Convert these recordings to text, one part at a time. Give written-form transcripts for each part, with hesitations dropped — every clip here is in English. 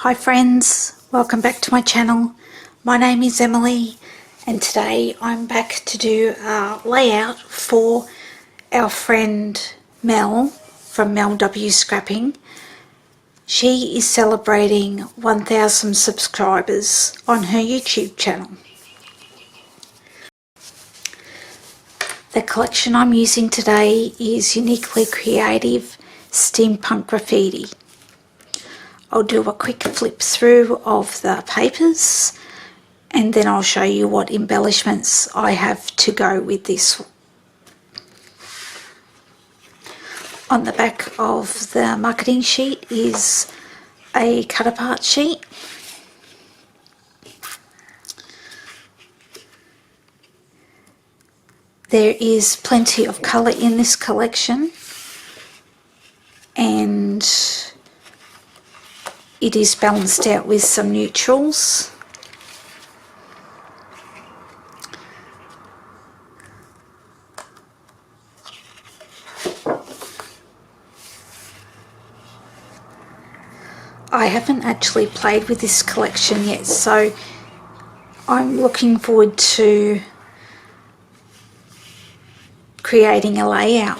Hi friends, welcome back to my channel. My name is Emily and today I'm back to do a layout for our friend Mel from Mel W Scrapping. She is celebrating 1,000 subscribers on her YouTube channel. The collection I'm using today is Uniquely Creative Steampunk Graffiti. I'll do a quick flip through of the papers and then I'll show you what embellishments I have to go with this. On the back of the marketing sheet is a cut apart sheet. There is plenty of colour in this collection and it is balanced out with some neutrals. I haven't actually played with this collection yet, so I'm looking forward to creating a layout.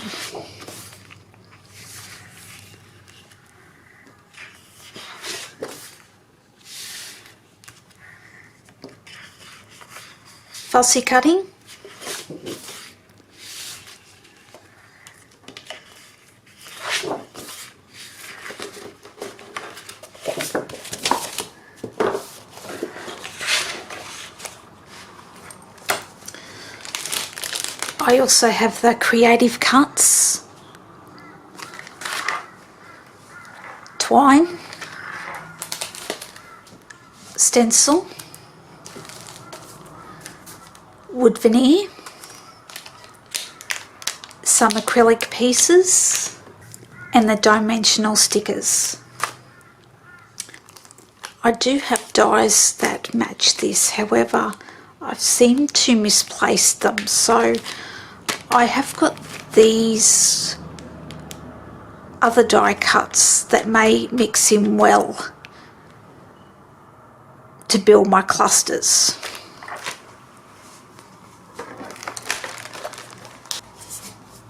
Fussy cutting. I also have the creative cuts, twine, stencil, wood veneer, some acrylic pieces and the dimensional stickers. I do have dies that match this, however I've seemed to misplace them, so I have got these other die cuts that may mix in well to build my clusters.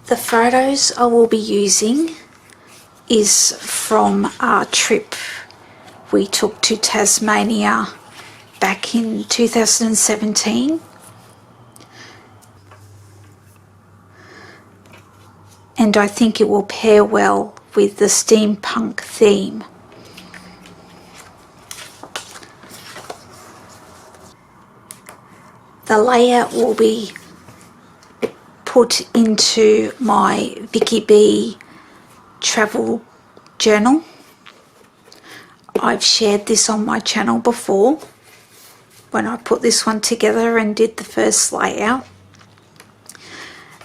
The photos I will be using is from our trip we took to Tasmania back in 2017. And I think it will pair well with the steampunk theme. The layout will be put into my Vicky B travel journal. I've shared this on my channel before when I put this one together and did the first layout.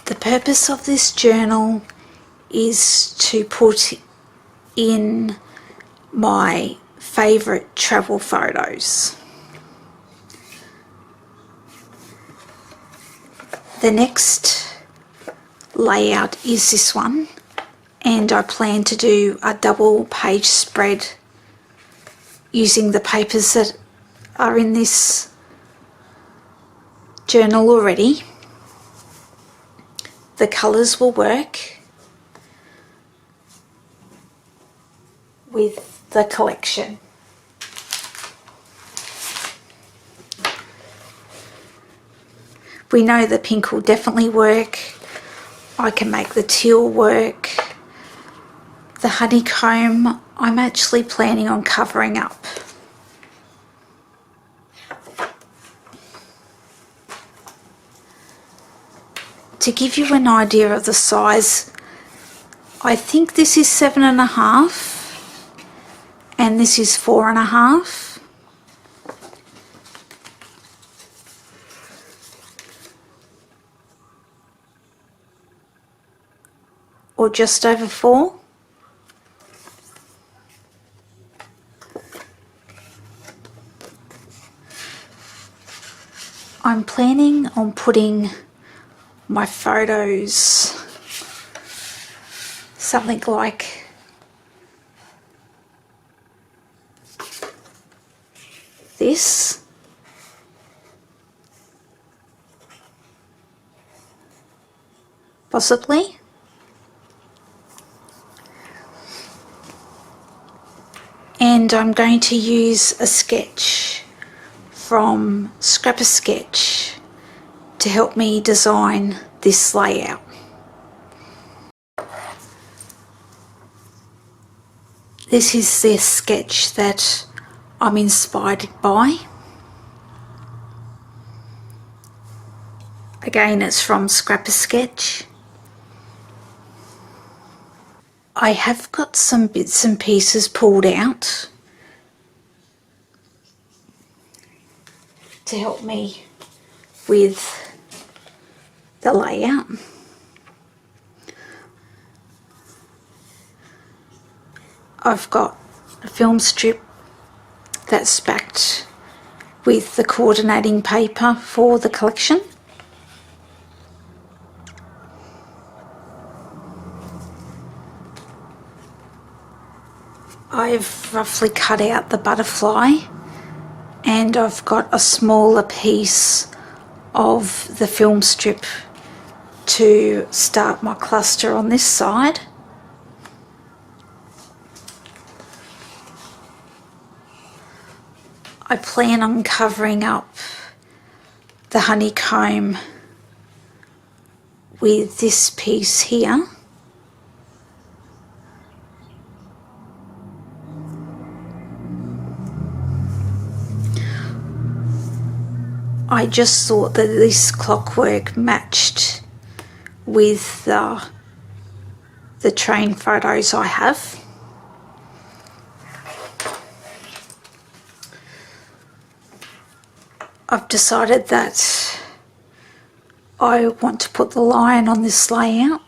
The purpose of this journal is to put in my favourite travel photos. The next layout is this one, and I plan to do a double page spread using the papers that are in this journal already. The colours will work with the collection. We know the pink will definitely work. I can make the teal work. The honeycomb, I'm actually planning on covering up. To give you an idea of the size, I think this is 7.5 and this is 4.5. Or just over 4. I'm planning on putting my photos something like this. Possibly. And I'm going to use a sketch from Scrap a Sketch to help me design this layout. This is the sketch that I'm inspired by. Again, it's from Scrap a Sketch. I have got some bits and pieces pulled out to help me with the layout. I've got a film strip that's backed with the coordinating paper for the collection. I've roughly cut out the butterfly, and I've got a smaller piece of the film strip to start my cluster on this side. I plan on covering up the honeycomb with this piece here. I just thought that this clockwork matched with the train photos I have. I've decided that I want to put the lion on this layout.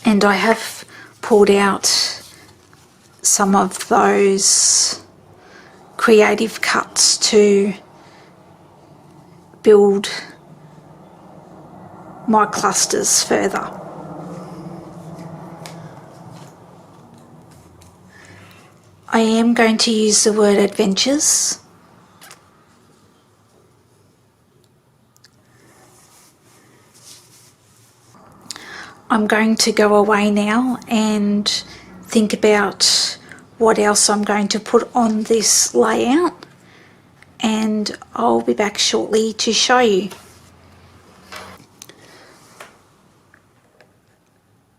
And I have pulled out some of those creative cuts to build my clusters further. I am going to use the word adventures. I'm going to go away now and think about what else I'm going to put on this layout, and I'll be back shortly to show you.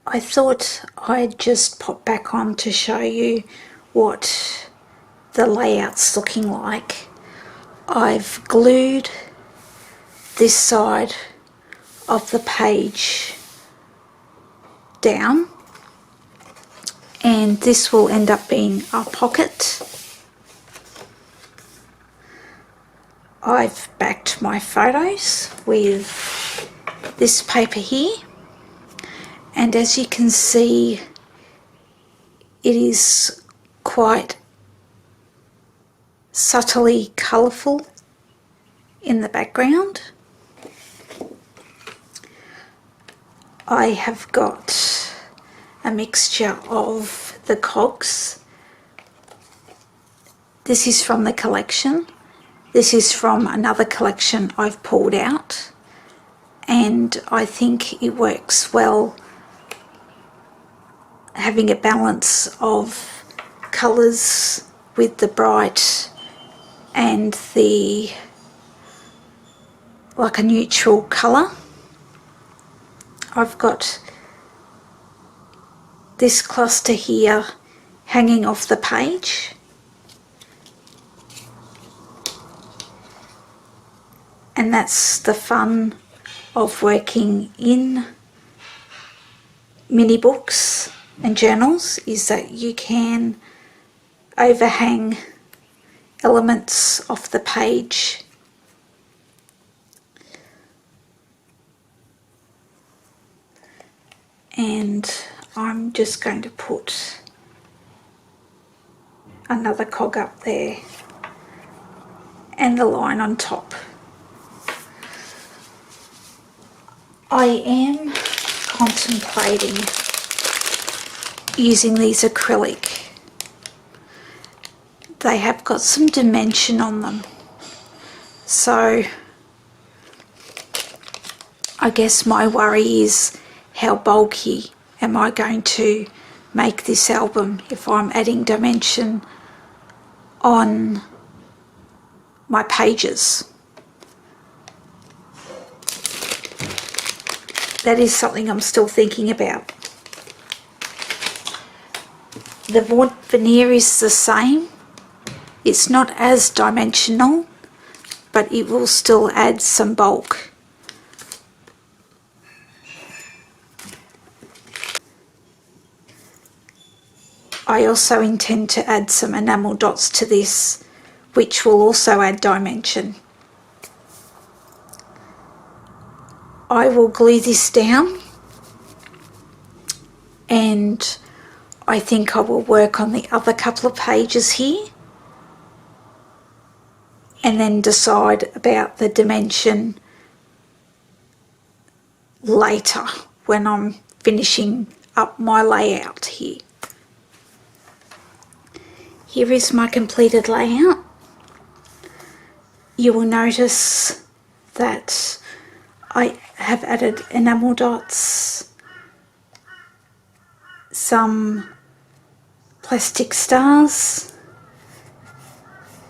I thought I'd just pop back on to show you what the layout's looking like. I've glued this side of the page down, and this will end up being our pocket. I've backed my photos with this paper here, and as you can see, it is quite subtly colourful in the background. I have got a mixture of the cogs. This is from the collection. This is from another collection I've pulled out, and I think it works well having a balance of colours with the bright and the like a neutral colour. I've got this cluster here hanging off the page, and that's the fun of working in mini books and journals, is that you can overhang elements off the page. And I'm just going to put another cog up there and the line on top. I am contemplating using these acrylic. They have got some dimension on them. So I guess my worry is how bulky am I going to make this album if I'm adding dimension on my pages. That is something I'm still thinking about. The wood veneer is the same. It's not as dimensional, but it will still add some bulk. I also intend to add some enamel dots to this, which will also add dimension. I will glue this down, and I think I will work on the other couple of pages here and then decide about the dimension later when I'm finishing up my layout here. Here is my completed layout. You will notice that I have added enamel dots, some plastic stars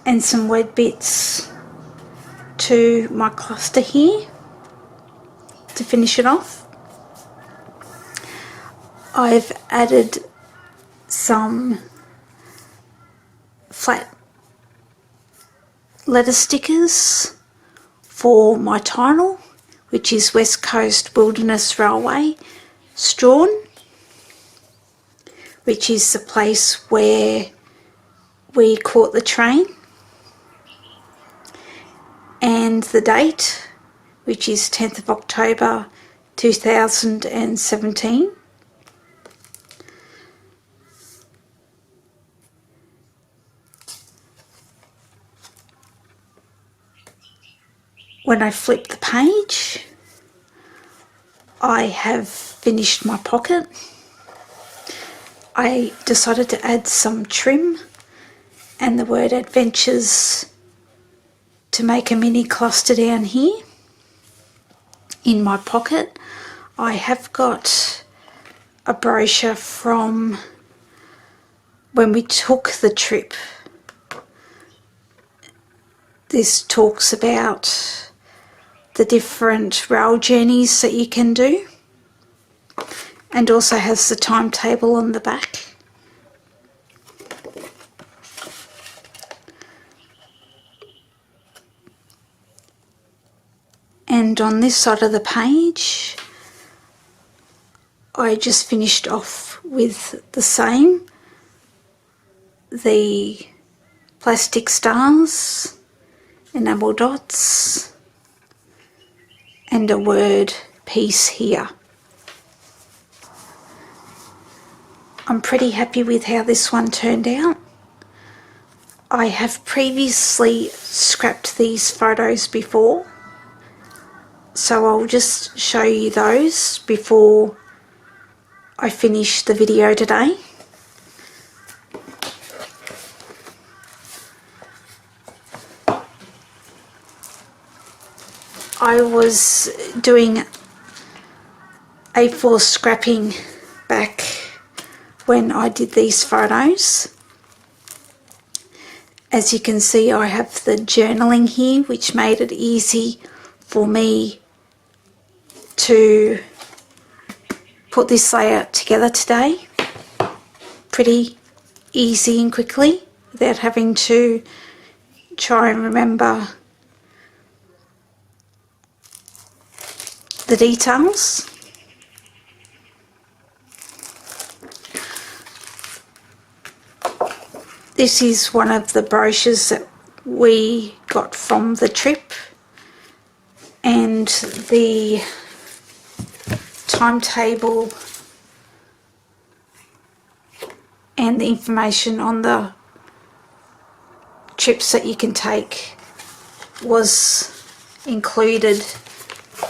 and some wet bits to my cluster here to finish it off. I've added some flat letter stickers for my title, which is West Coast Wilderness Railway, Strahan, which is the place where we caught the train, and the date, which is 10th of October 2017. When I flip the page, I have finished my pocket. I decided to add some trim and the word adventures to make a mini cluster down here in my pocket. I have got a brochure from when we took the trip. This talks about the different rail journeys that you can do, and also has the timetable on the back. And on this side of the page, I just finished off with the same, the plastic stars, enamel dots, and a word piece here. I'm pretty happy with how this one turned out. I have previously scrapped these photos before, so I'll just show you those before I finish the video today. I was doing A4 scrapping back when I did these photos. As you can see, I have the journaling here, which made it easy for me to put this layout together today. Pretty easy and quickly, without having to try and remember the details. This is one of the brochures that we got from the trip, and the timetable and the information on the trips that you can take was included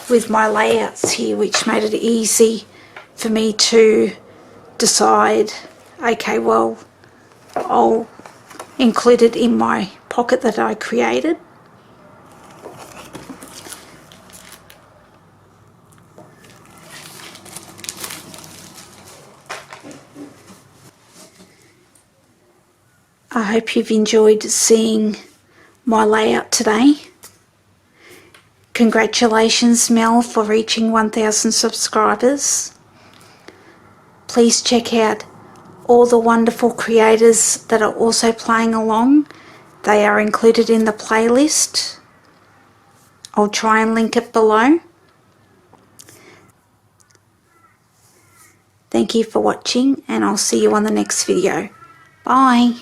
with my layouts here, which made it easy for me to decide, okay, well, I'll include it in my pocket that I created. I hope you've enjoyed seeing my layout today. Congratulations, Mel, for reaching 1,000 subscribers. Please check out all the wonderful creators that are also playing along. They are included in the playlist. I'll try and link it below. Thank you for watching, and I'll see you on the next video. Bye.